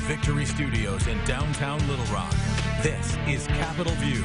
Victory Studios in downtown Little Rock, this is Capitol View.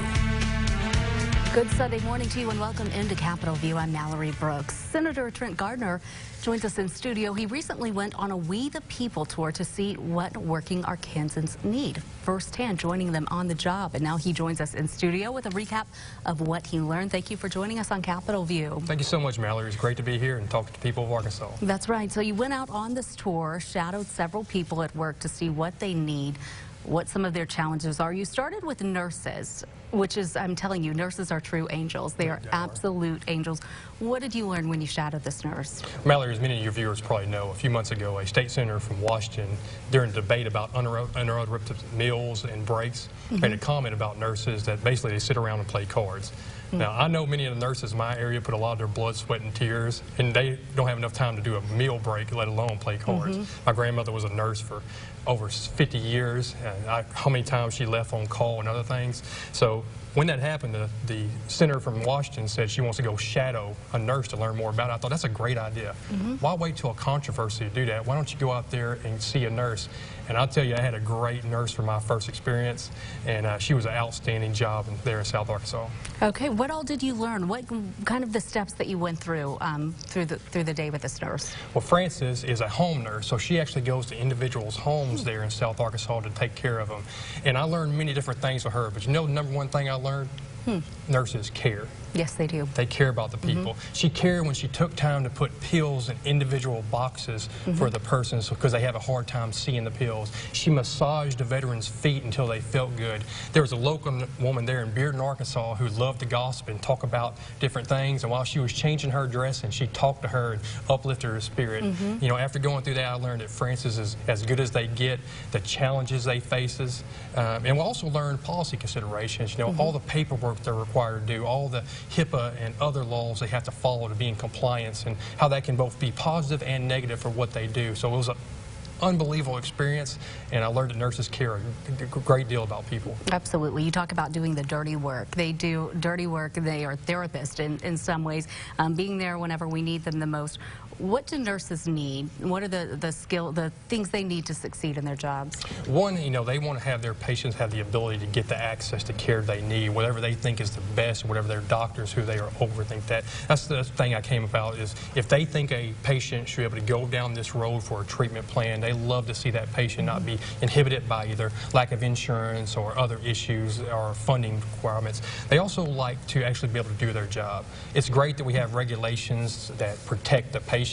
Good Sunday morning to you and welcome into Capitol View. I'm Mallory Brooks. Senator Trent Gardner joins us in studio. He recently went on a We the People tour to see what working Arkansans need firsthand, joining them on the job. And now he joins us in studio with a recap of what he learned. Thank you for joining us on Capitol View. Thank you so much, Mallory. It's great to be here and talk to the people of Arkansas. That's right. So you went out on this tour, shadowed several people at work to see what they need, what some of their challenges are. You started with nurses, which is, I'm telling you, nurses are true angels. They are absolute angels. What did you learn when you shadowed this nurse? Mallory, as many of your viewers probably know, a few months ago, a state senator from Washington, during a debate about uninterrupted meals and breaks, made a comment about nurses that basically they sit around and play cards. Now, I know many of the nurses in my area put a lot of their blood, sweat, and tears, and they don't have enough time to do a meal break, let alone play cards. My grandmother was a nurse for over 50 years, and how many times she left on call and other things. So when that happened, the senator from Washington said she wants to go shadow a nurse to learn more about it. I thought that's a great idea. Why wait till a controversy to do that? Why don't you go out there and see a nurse? And I'll tell you, I had a great nurse for my first experience, and she was an outstanding job there in South Arkansas. Okay, what all did you learn? What kind of the steps that you went through through the day with this nurse? Well, Frances is a home nurse, so she actually goes to individuals' homes there in South Arkansas to take care of them. And I learned many different things with her, but you know the number one thing I learned? Nurses care. Yes, they do. They care about the people. She cared when she took time to put pills in individual boxes for the persons because they have a hard time seeing the pills. She massaged the veterans' feet until they felt good. There was a local woman there in Bearden, Arkansas who loved to gossip and talk about different things, and while she was changing her dress and she talked to her and uplifted her spirit. You know, after going through that, I learned that Frances is as good as they get, the challenges they faces, and we also learned policy considerations, you know, all the paperwork they're required to do, all the HIPAA and other laws they have to follow to be in compliance, and how that can both be positive and negative for what they do. So it was an unbelievable experience, and I learned that nurses care a great deal about people. Absolutely. You talk about doing the dirty work. They do dirty work. They are therapists in some ways, being there whenever we need them the most. What do nurses need? What are the things they need to succeed in their jobs? One, you know, they want to have their patients have the ability to get the access to care they need, whatever they think is the best, whatever their doctors who they are overthink that. That's the thing I came about is if they think a patient should be able to go down this road for a treatment plan, they love to see that patient not be inhibited by either lack of insurance or other issues or funding requirements. They also like to actually be able to do their job. It's great that we have regulations that protect the patient,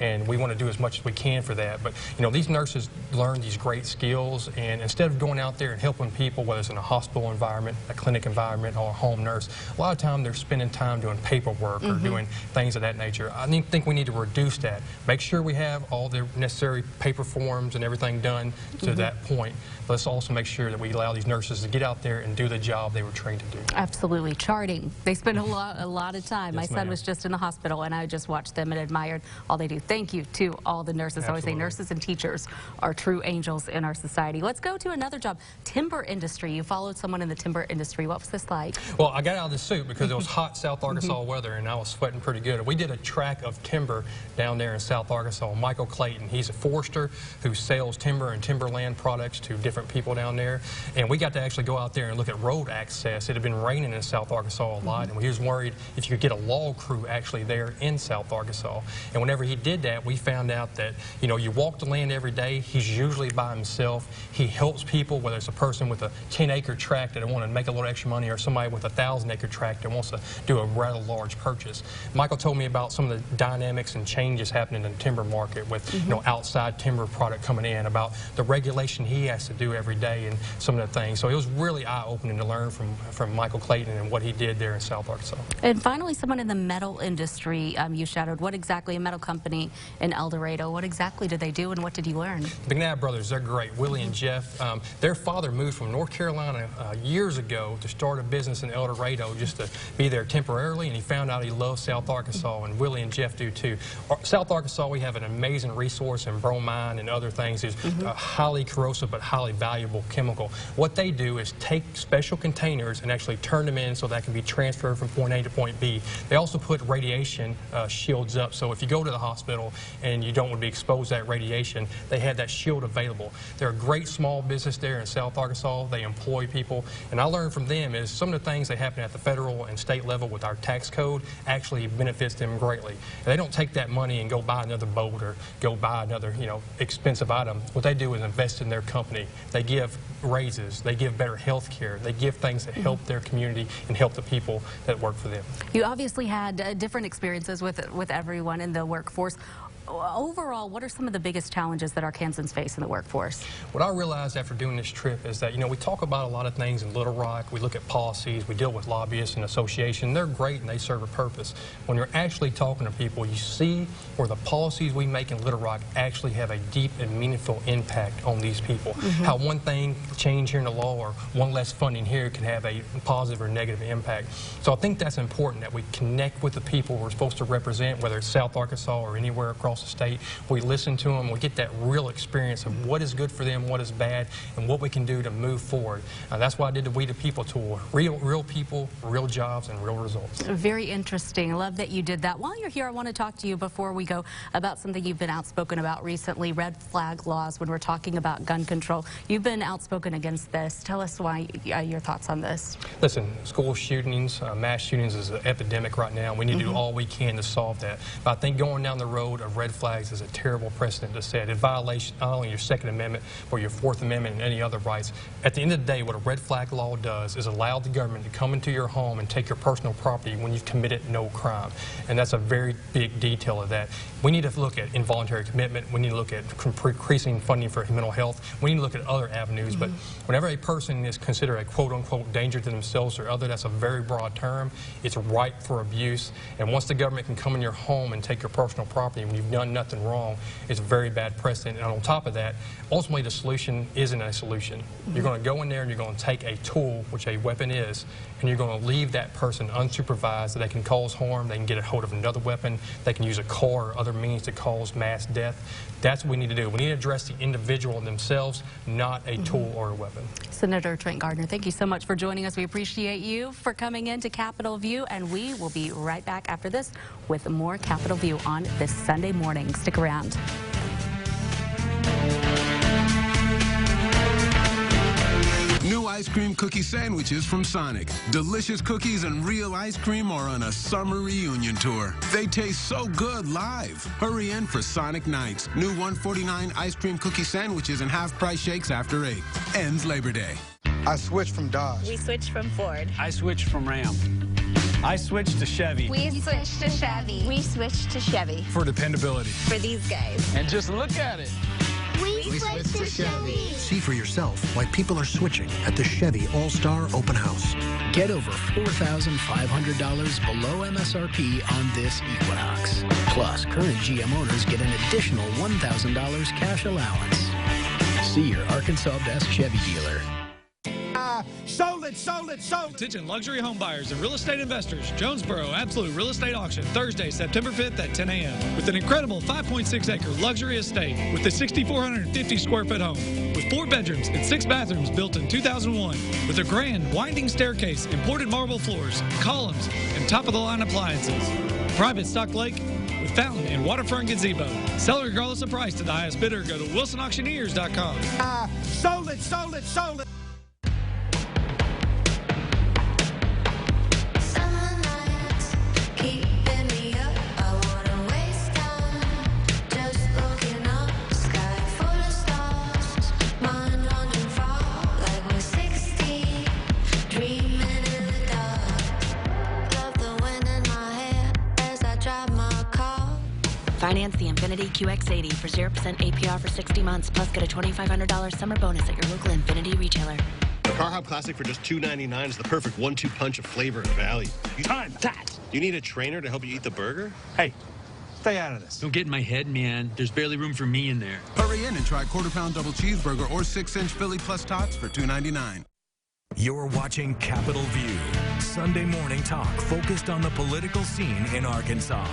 and we want to do as much as we can for that. But you know, these nurses learn these great skills, and instead of going out there and helping people, whether it's in a hospital environment, a clinic environment, or a home nurse, a lot of time they're spending time doing paperwork or doing things of that nature. I think we need to reduce that. Make sure we have all the necessary paper forms and everything done to that point. Let's also make sure that we allow these nurses to get out there and do the job they were trained to do. Absolutely. Charting. They spend a lot of time. Yes, my son was just in the hospital, and I just watched them and admired all they do. Thank you to all the nurses. I always say nurses and teachers are true angels in our society. Let's go to another job. Timber industry. You followed someone in the timber industry. What was this like? Well, I got out of the suit because it was hot South Arkansas weather, and I was sweating pretty good. We did a track of timber down there in South Arkansas. Michael Clayton, he's a forester who sells timber and timberland products to different people down there. And we got to actually go out there and look at road access. It had been raining in South Arkansas a lot, and he was worried if you could get a log crew actually there in South Arkansas. And whenever he did that, we found out that, you know, you walk the land every day, he's usually by himself. He helps people, whether it's a person with a 10-acre tract that want to make a little extra money, or somebody with a 1,000-acre tract that wants to do a rather large purchase. Michael told me about some of the dynamics and changes happening in the timber market with, you know, outside timber product coming in, about the regulation he has to do every day and some of the things. So it was really eye-opening to learn from Michael Clayton and what he did there in South Arkansas. And finally, someone in the metal industry you shadowed. What exactly, a metal company in El Dorado, what exactly did they do and what did you learn? The McNabb brothers, they're great. Willie and Jeff, their father moved from North Carolina years ago to start a business in El Dorado just to be there temporarily, and he found out he loves South Arkansas, and Willie and Jeff do too. South Arkansas, we have an amazing resource in bromine iodine and other things is a highly corrosive but highly valuable chemical. What they do is take special containers and actually turn them in so that can be transferred from point A to point B. They also put radiation shields up, so if you go to the hospital and you don't want to be exposed to that radiation, they have that shield available. They're a great small business there in South Arkansas. They employ people, and I learned from them is some of the things that happen at the federal and state level with our tax code actually benefits them greatly. And they don't take that money and go buy another boat or go buy another, expensive item. What they do is invest in their company. They give raises, they give better health care, they give things that help their community and help the people that work for them. You obviously had different experiences with everyone in the workforce. Overall, what are some of the biggest challenges that Arkansans face in the workforce? What I realized after doing this trip is that, we talk about a lot of things in Little Rock. We look at policies, we deal with lobbyists and associations. They're great and they serve a purpose. When you're actually talking to people, you see where the policies we make in Little Rock actually have a deep and meaningful impact on these people. How one thing change here in the law or one less funding here can have a positive or negative impact. So I think that's important that we connect with the people we're supposed to represent, whether it's South Arkansas or anywhere across the state. We listen to them, we get that real experience of what is good for them, what is bad, and what we can do to move forward. That's why I did the We the People tour. Real people, real jobs, and real results. Very interesting. I love that you did that. While you're here, I want to talk to you before we go about something you've been outspoken about recently, red flag laws, when we're talking about gun control. You've been outspoken against this. Tell us why, your thoughts on this. Listen, school shootings, mass shootings is an epidemic right now. We need to do all we can to solve that. But I think going down the road of red flags is a terrible precedent to set. It violates not only your Second Amendment, but your Fourth Amendment and any other rights. At the end of the day, what a red flag law does is allow the government to come into your home and take your personal property when you've committed no crime. And that's a very big detail of that. We need to look at involuntary commitment. We need to look at increasing funding for mental health. We need to look at other avenues. But whenever a person is considered a quote-unquote danger to themselves or other, that's a very broad term. It's ripe for abuse. And once the government can come in your home and take your personal property when you've done nothing wrong, it's a very bad precedent. And on top of that, ultimately the solution isn't a solution. You're going to go in there and you're going to take a tool, which a weapon is, and you're going to leave that person unsupervised so they can cause harm, they can get a hold of another weapon, they can use a car or other means to cause mass death. That's what we need to do. We need to address the individual themselves, not a tool or a weapon. Senator Trent Gardner, thank you so much for joining us. We appreciate you for coming into Capitol View, and we will be right back after this with more Capitol View on this Sunday morning. Stick around. New ice cream cookie sandwiches from Sonic. Delicious cookies and real ice cream are on a summer reunion tour. They taste so good live. Hurry in for Sonic Nights. New $1.49 ice cream cookie sandwiches and half-price shakes after 8. Ends Labor Day. I switched from Dodge. We switched from Ford. I switched from Ram. I switched to Chevy. We switched to Chevy. We switched to Chevy. For dependability. For these guys. And just look at it. We switched to Chevy. See for yourself why people are switching at the Chevy All-Star Open House. Get over $4,500 below MSRP on this Equinox. Plus, current GM owners get an additional $1,000 cash allowance. See your Arkansas Best Chevy dealer. Sold it, sold it, sold it. Attention luxury home buyers and real estate investors. Jonesboro Absolute Real Estate Auction, Thursday, September 5th at 10 a.m. with an incredible 5.6-acre luxury estate with a 6,450 square foot home with 4 bedrooms and 6 bathrooms built in 2001 with a grand winding staircase, imported marble floors, columns, and top-of-the-line appliances. Private stock lake with fountain and waterfront gazebo. Sell regardless of price to the highest bidder. Go to wilsonauctioneers.com. Sold it, sold it, sold it. Finance the Infiniti QX80 for 0% APR for 60 months, plus get a $2,500 summer bonus at your local Infiniti retailer. The Car Hop Classic for just $2.99 is the perfect 1-2 punch of flavor and value. Time that. Do you need a trainer to help you eat the burger? Hey, stay out of this. Don't get in my head, man. There's barely room for me in there. Hurry in and try quarter-pound double cheeseburger or 6-inch Philly plus tots for $2.99. You're watching Capitol View. Sunday morning talk focused on the political scene in Arkansas.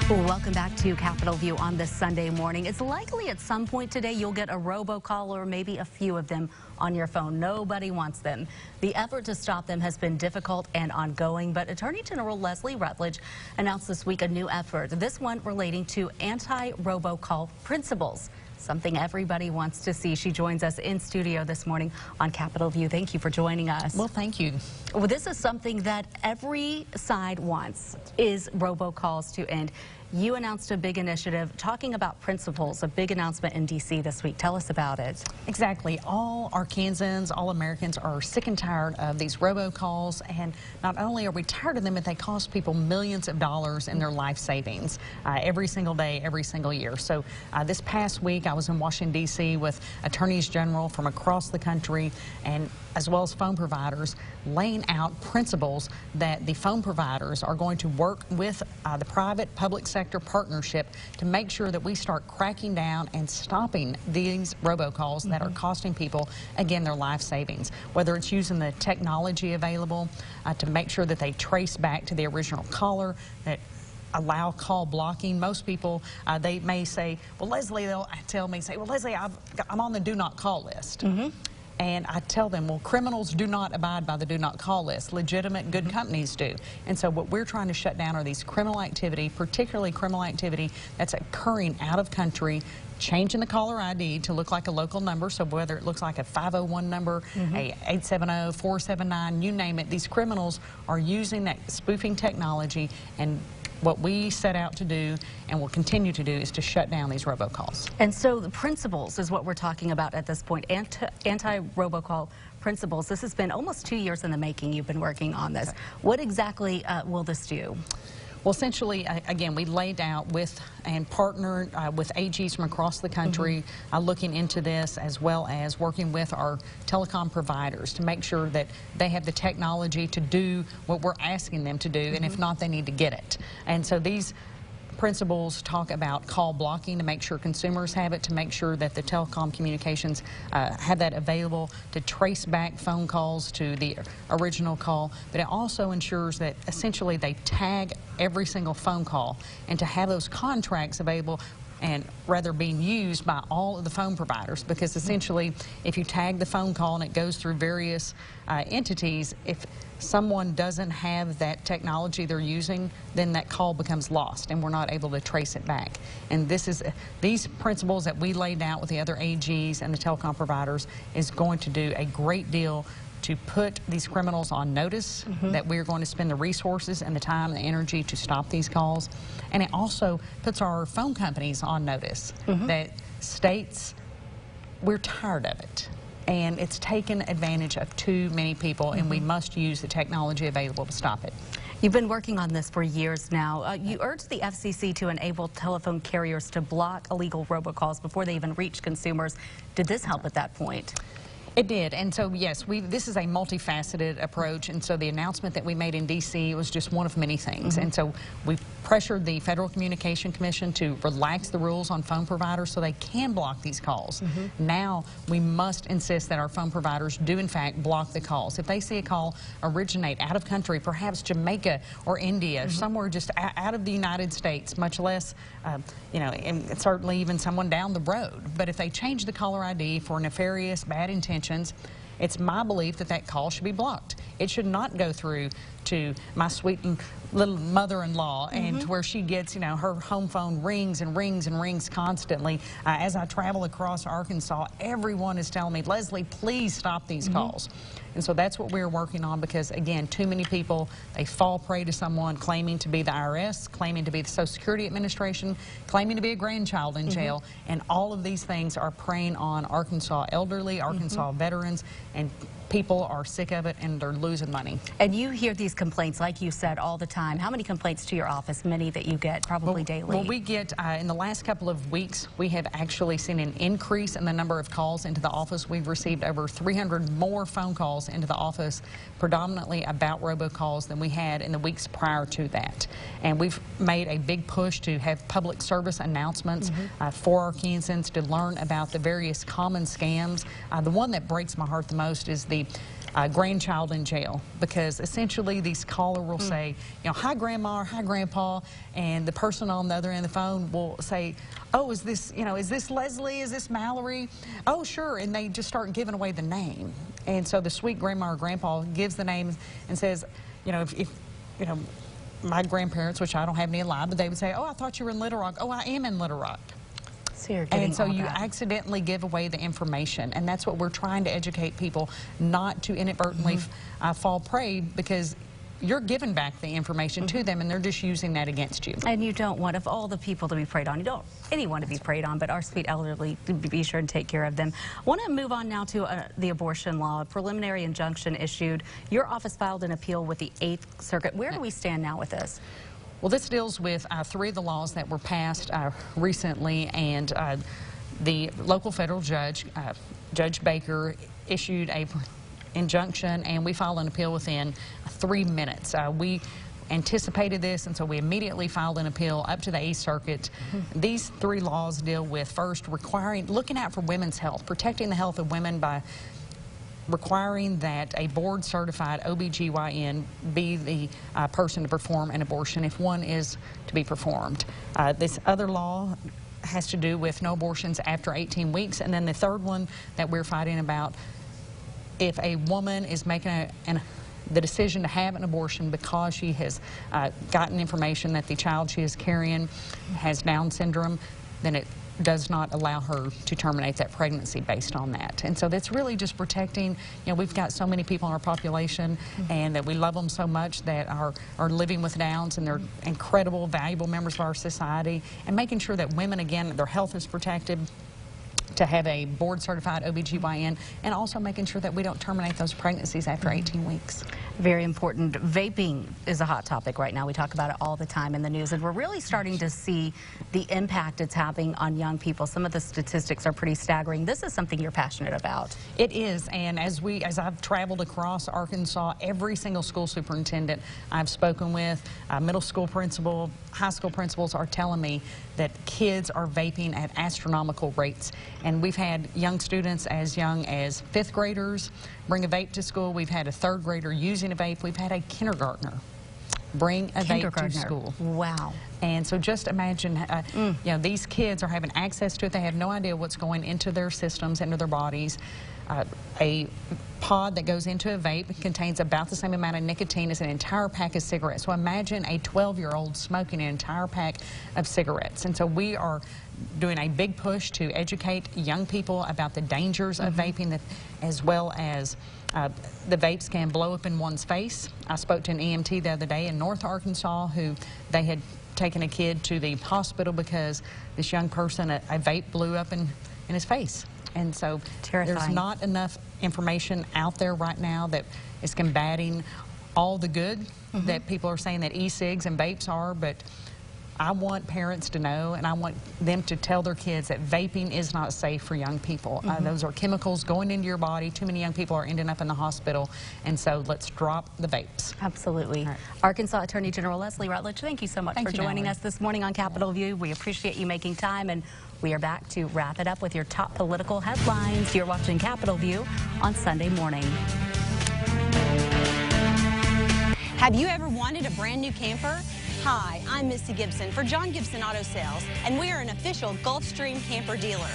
Welcome back to Capitol View on this Sunday morning. It's likely at some point today you'll get a robocall or maybe a few of them on your phone. Nobody wants them. The effort to stop them has been difficult and ongoing, but Attorney General Leslie Rutledge announced this week a new effort, this one relating to anti-robocall principles. Something everybody wants to see. She joins us in studio this morning on Capitol View. Thank you for joining us. Well, thank you. Well, this is something that every side wants, is robocalls to end. You announced a big initiative talking about principles, a big announcement in D.C. this week. Tell us about it. Exactly. All Arkansans, all Americans are sick and tired of these robocalls, and not only are we tired of them, but they cost people millions of dollars in their life savings every single day, every single year. So this past week, I was in Washington, D.C. with attorneys general from across the country, and as well as phone providers, laying out principles that the phone providers are going to work with the private-public sector partnership to make sure that we start cracking down and stopping these robocalls that are costing people, again, their life savings. Whether it's using the technology available to make sure that they trace back to the original caller, that allow call blocking. Most people, they may say, well, Leslie, they'll tell me, say, well, Leslie, I'm on the do not call list. And I tell them, well, criminals do not abide by the do not call list. Legitimate, good companies do. And so what we're trying to shut down are these criminal activity, particularly criminal activity that's occurring out of country, changing the caller ID to look like a local number. So whether it looks like a 501 number, a 870, 479, you name it, these criminals are using that spoofing technology, and what we set out to do and will continue to do is to shut down these robocalls. And so the principles is what we're talking about at this point, anti-robocall principles. This has been almost 2 years in the making. You've been working on this. What exactly will this do? Well, essentially, again, we laid out with and partnered with AGs from across the country looking into this, as well as working with our telecom providers to make sure that they have the technology to do what we're asking them to do, and if not, they need to get it. And so these principles talk about call blocking to make sure consumers have it, to make sure that the telecom communications have that available to trace back phone calls to the original call, but it also ensures that essentially they tag every single phone call, and to have those contracts available and rather being used by all of the phone providers, because essentially if you tag the phone call and it goes through various entities, if someone doesn't have that technology they're using, then that call becomes lost and we're not able to trace it back. And this is these principles that we laid out with the other AGs and the telecom providers is going to do a great deal to put these criminals on notice that we're going to spend the resources and the time and the energy to stop these calls. And it also puts our phone companies on notice that states, we're tired of it. And it's taken advantage of too many people, and we must use the technology available to stop it. You've been working on this for years now. You urged the FCC to enable telephone carriers to block illegal robocalls before they even reach consumers. Did this help at that point? It did, and so yes, this is a multifaceted approach, and so the announcement that we made in D.C. was just one of many things. And so we pressured the Federal Communication Commission to relax the rules on phone providers so they can block these calls. Now we must insist that our phone providers do in fact block the calls. If they see a call originate out of country, perhaps Jamaica or India, somewhere just out of the United States, much less, you know, and certainly even someone down the road, but if they change the caller ID for nefarious, bad intentions, it's my belief that that call should be blocked. It should not go through to my sweet little mother-in-law and to where she gets, you know, her home phone rings and rings and rings constantly. As I travel across Arkansas, everyone is telling me, Leslie, please stop these calls. And so that's what we're working on, because again, too many people, they fall prey to someone claiming to be the IRS, claiming to be the Social Security Administration, claiming to be a grandchild in jail, and all of these things are preying on Arkansas elderly, Arkansas veterans, and people are sick of it and they're losing money. And you hear these complaints, like you said, all the time. How many complaints to your office? Many that you get, probably daily. Well, we get, in the last couple of weeks, we have actually seen an increase in the number of calls into the office. We've received over 300 more phone calls into the office, predominantly about robocalls, than we had in the weeks prior to that. And we've made a big push to have public service announcements for Arkansans to learn about the various common scams. The one that breaks my heart the most is the grandchild in jail, because essentially these caller will say, you know, hi grandma or hi grandpa, and the person on the other end of the phone will say, oh, is this, you know, is this Leslie, is this Mallory? Oh, sure, and they just start giving away the name. And so the sweet grandma or grandpa gives the name and says, you know, if you know, my grandparents, which I don't have any alive, but they would say, oh, I thought you were in Little Rock. Oh, I am in Little Rock. So you're getting and so all you that. accidentally give away the information, and that's what we're trying to educate people not to inadvertently fall prey, because you're giving back the information to them, and they're just using that against you. And you don't want, of all the people to be preyed on, you don't anyone to be preyed on, but our sweet elderly, be sure and take care of them. I want to move on now to the abortion law. A preliminary injunction issued. Your office filed an appeal with the 8th Circuit. Where do we stand now with this? Well, this deals with 3 of the laws that were passed recently, and the local federal judge, Judge Baker, issued a injunction, and we filed an appeal within 3 minutes. We anticipated this, and so we immediately filed an appeal up to the 8th Circuit. These 3 laws deal with, first, looking out for women's health, protecting the health of women by requiring that a board-certified OBGYN be the person to perform an abortion if one is to be performed. This other law has to do with no abortions after 18 weeks, and then the third one that we're fighting about, if a woman is making the decision to have an abortion because she has gotten information that the child she is carrying has Down syndrome, then it does not allow her to terminate that pregnancy based on that. And so that's really just protecting, you know, we've got so many people in our population and that we love them so much that are living with Downs, and they're incredible, valuable members of our society, and making sure that women, again, their health is protected, to have a board-certified OBGYN, and also making sure that we don't terminate those pregnancies after 18 weeks. Very important. Vaping is a hot topic right now. We talk about it all the time in the news, and we're really starting to see the impact it's having on young people. Some of the statistics are pretty staggering. This is something you're passionate about. It is, and as I've traveled across Arkansas, every single school superintendent I've spoken with, middle school principal, high school principals are telling me that kids are vaping at astronomical rates. And we've had young students as young as 5th graders bring a vape to school. We've had a 3rd grader using a vape. We've had a kindergartner bring a vape to school. Wow. And so just imagine, you know, these kids are having access to it. They have no idea what's going into their systems, into their bodies. A pod that goes into a vape contains about the same amount of nicotine as an entire pack of cigarettes. So imagine a 12-year-old smoking an entire pack of cigarettes. And so we are doing a big push to educate young people about the dangers of vaping, as well as the vapes can blow up in one's face. I spoke to an EMT the other day in North Arkansas who they had taken a kid to the hospital because this young person, a vape blew up in his face. And so there's not enough information out there right now that is combating all the good that people are saying that e-cigs and vapes are, but I want parents to know, and I want them to tell their kids that vaping is not safe for young people. Those are chemicals going into your body. Too many young people are ending up in the hospital, and so let's drop the vapes. Absolutely. Right. Arkansas Attorney General Leslie Rutledge, thank you so much for joining us this morning on Capitol View. We appreciate you making time, and we are back to wrap it up with your top political headlines. You're watching Capitol View on Sunday morning. Have you ever wanted a brand new camper? Hi, I'm Misty Gibson for John Gibson Auto Sales, and we are an official Gulfstream camper dealer.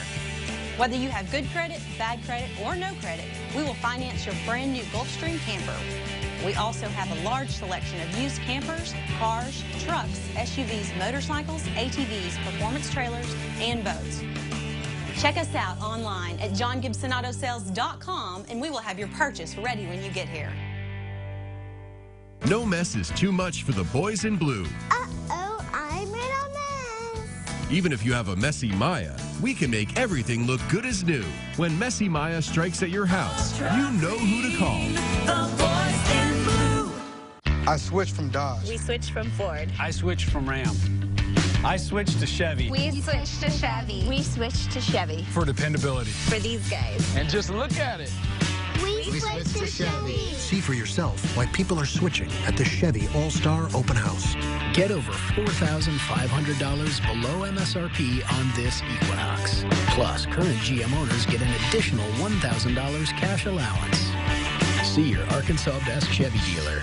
Whether you have good credit, bad credit, or no credit, we will finance your brand new Gulfstream camper. We also have a large selection of used campers, cars, trucks, SUVs, motorcycles, ATVs, performance trailers, and boats. Check us out online at johngibsonautosales.com, and we will have your purchase ready when you get here. No mess is too much for the boys in blue. Uh-oh, I made a mess. Even if you have a messy Maya, we can make everything look good as new. When Messy Maya strikes at your house, you know who to call. The boys in blue. I switched from Dodge. We switched from Ford. I switched from Ram. I switched to Chevy. We switched to Chevy. We switched to Chevy. For dependability. For these guys. And just look at it. We switched to Chevy. See for yourself why people are switching at the Chevy All-Star Open House. Get over $4,500 below MSRP on this Equinox. Plus, current GM owners get an additional $1,000 cash allowance. See your Arkansas Best Chevy dealer.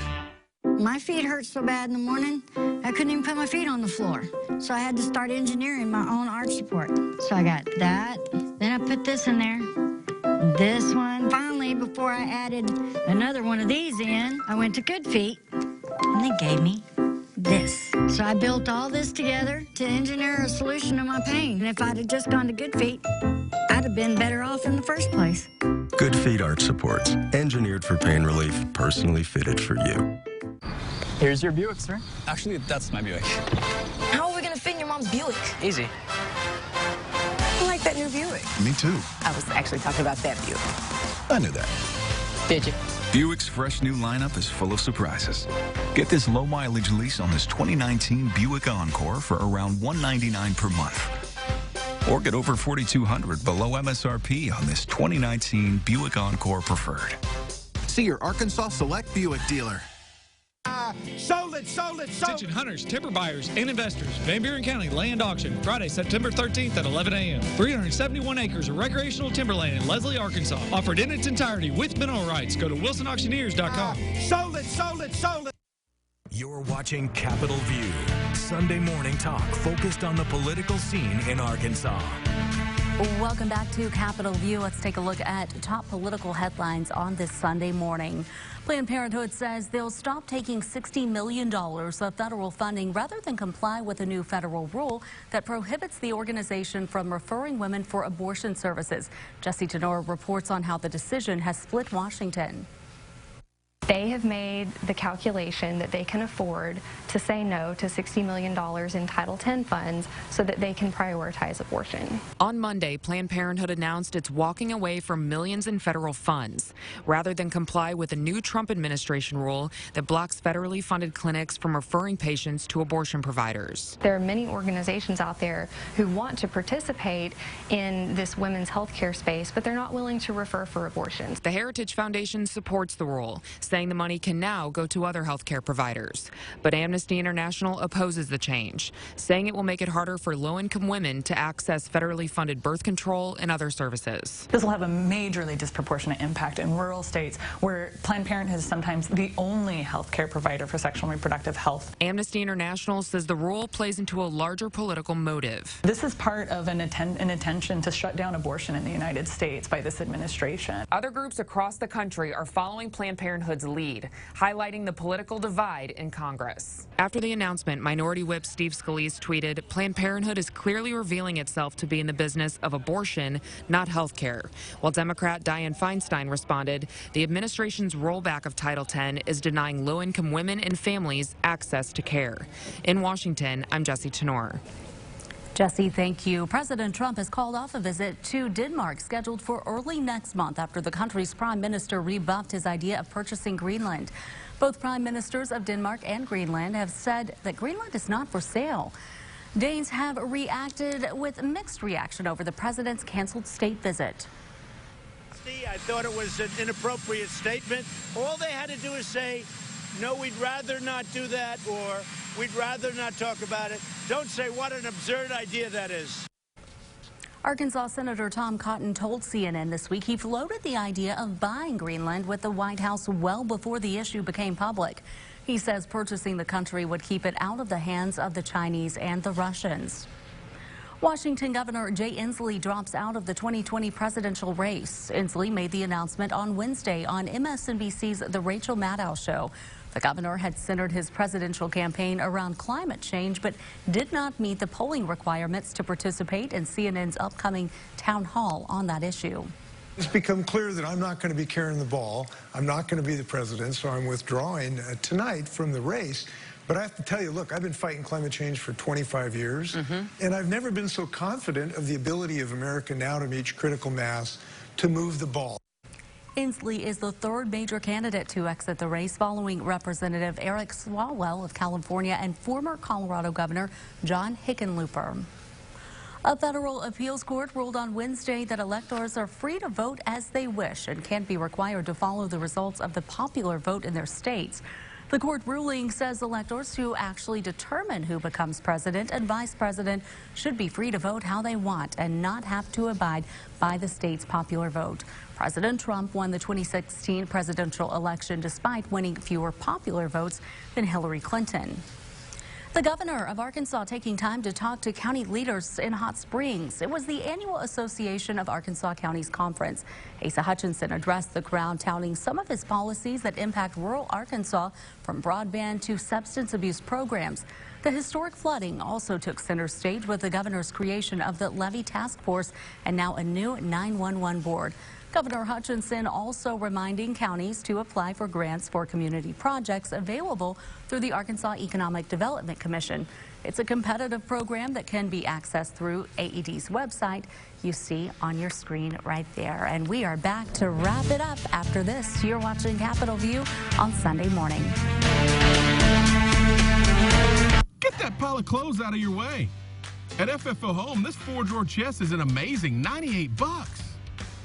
My feet hurt so bad in the morning, I couldn't even put my feet on the floor. So I had to start engineering my own arch support. So I got that, then I put this in there, this one. Finally, before I added another one of these in, I went to Good Feet, and they gave me this. So I built all this together to engineer a solution to my pain. And if I'd have just gone to Good Feet, I'd have been better off in the first place. Good Feet Arch Supports, engineered for pain relief, personally fitted for you. Here's your Buick, sir. Actually, that's my Buick. How are we gonna fit in your mom's Buick? Easy. I like that new Buick. Me too. I was actually talking about that Buick. I knew that. Did you? Buick's fresh new lineup is full of surprises. Get this low-mileage lease on this 2019 Buick Encore for around $199 per month. Or get over $4,200 below MSRP on this 2019 Buick Encore Preferred. See your Arkansas Select Buick dealer. Sold it. Attention hunters, timber buyers, and investors. Van Buren County Land Auction, Friday, September 13th at 11 a.m. 371 acres of recreational timberland in Leslie, Arkansas. Offered in its entirety with mineral rights. Go to wilsonauctioneers.com. Sold it. You're watching Capitol View, Sunday morning talk focused on the political scene in Arkansas. Welcome back to Capitol View. Let's take a look at top political headlines on this Sunday morning. Planned Parenthood says they'll stop taking $60 million of federal funding rather than comply with a new federal rule that prohibits the organization from referring women for abortion services. Jesse Tenor reports on how the decision has split Washington. They have made the calculation that they can afford to say no to $60 million in Title X funds so that they can prioritize abortion. On Monday, Planned Parenthood announced it's walking away from millions in federal funds rather than comply with a new Trump administration rule that blocks federally funded clinics from referring patients to abortion providers. There are many organizations out there who want to participate in this women's health care space, but they're not willing to refer for abortions. The Heritage Foundation supports the rule, saying the money can now go to other healthcare providers. But Amnesty International opposes the change, saying it will make it harder for low-income women to access federally funded birth control and other services. This will have a majorly disproportionate impact in rural states where Planned Parenthood is sometimes the only healthcare provider for sexual and reproductive health. Amnesty International says the rule plays into a larger political motive. This is part of an intention to shut down abortion in the United States by this administration. Other groups across the country are following Planned Parenthood's lead, highlighting the political divide in Congress. After the announcement, Minority Whip Steve Scalise tweeted, "Planned Parenthood is clearly revealing itself to be in the business of abortion, not health care." While Democrat Dianne Feinstein responded, the administration's rollback of Title X is denying low-income women and families access to care. In Washington, I'm Jesse Tenor. Jesse, thank you. President Trump has called off a visit to Denmark scheduled for early next month after the country's prime minister rebuffed his idea of purchasing Greenland. Both prime ministers of Denmark and Greenland have said that Greenland is not for sale. Danes have reacted with mixed reaction over the president's canceled state visit. I thought it was an inappropriate statement. All they had to do is say, no, we'd rather not do that, or we'd rather not talk about it. Don't say what an absurd idea that is. Arkansas Senator Tom Cotton told CNN this week he floated the idea of buying Greenland with the White House well before the issue became public. He says purchasing the country would keep it out of the hands of the Chinese and the Russians. Washington Governor Jay Inslee drops out of the 2020 presidential race. Inslee made the announcement on Wednesday on MSNBC's The Rachel Maddow Show. The governor had centered his presidential campaign around climate change, but did not meet the polling requirements to participate in CNN's upcoming town hall on that issue. It's become clear that I'm not going to be carrying the ball. I'm not going to be the president, so I'm withdrawing tonight from the race. But I have to tell you, look, I've been fighting climate change for 25 years, and I've never been so confident of the ability of America now to reach critical mass to move the ball. Inslee is the third major candidate to exit the race following Representative Eric Swalwell of California and former Colorado Governor John Hickenlooper. A federal appeals court ruled on Wednesday that electors are free to vote as they wish and can't be required to follow the results of the popular vote in their states. The court ruling says electors who actually determine who becomes president and vice president should be free to vote how they want and not have to abide by the state's popular vote. President Trump won the 2016 presidential election despite winning fewer popular votes than Hillary Clinton. The governor of Arkansas taking time to talk to county leaders in Hot Springs. It was the annual Association of Arkansas Counties Conference. Asa Hutchinson addressed the crowd, touting some of his policies that impact rural Arkansas, from broadband to substance abuse programs. The historic flooding also took center stage with the governor's creation of the Levee Task Force and now a new 911 board. Governor Hutchinson also reminding counties to apply for grants for community projects available through the Arkansas Economic Development Commission. It's a competitive program that can be accessed through AED's website you see on your screen right there. And we are back to wrap it up after this. You're watching Capitol View on Sunday morning. Get that pile of clothes out of your way. At FFO Home, this 4-drawer chest is an amazing $98.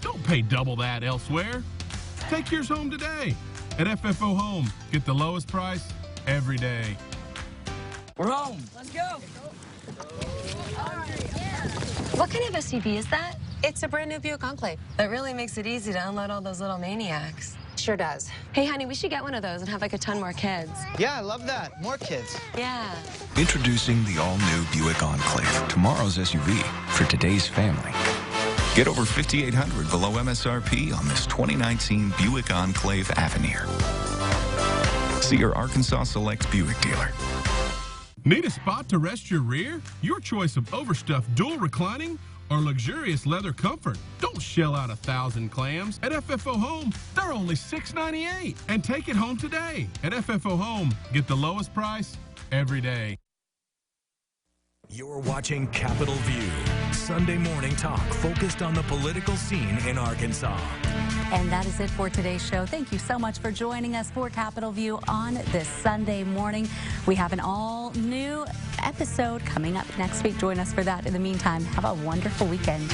Don't pay double that elsewhere. Take yours home today. At FFO Home, get the lowest price every day. We're home. Let's go. What kind of SUV is that? It's a brand new Buick Enclave. That really makes it easy to unload all those little maniacs. Sure does. Hey, honey, we should get one of those and have like a ton more kids. Yeah, I love that. More kids. Yeah. Introducing the all-new Buick Enclave, tomorrow's SUV for today's family. Get over $5,800 below MSRP on this 2019 Buick Enclave Avenir. See your Arkansas Select Buick dealer. Need a spot to rest your rear? Your choice of overstuffed dual reclining or luxurious leather comfort. Don't shell out 1,000 clams. At FFO Home, they're only $698. And take it home today. At FFO Home, get the lowest price every day. You're watching Capitol View, Sunday morning talk focused on the political scene in Arkansas. And that is it for today's show. Thank you so much for joining us for Capitol View on this Sunday morning. We have an all-new episode coming up next week. Join us for that. In the meantime, have a wonderful weekend.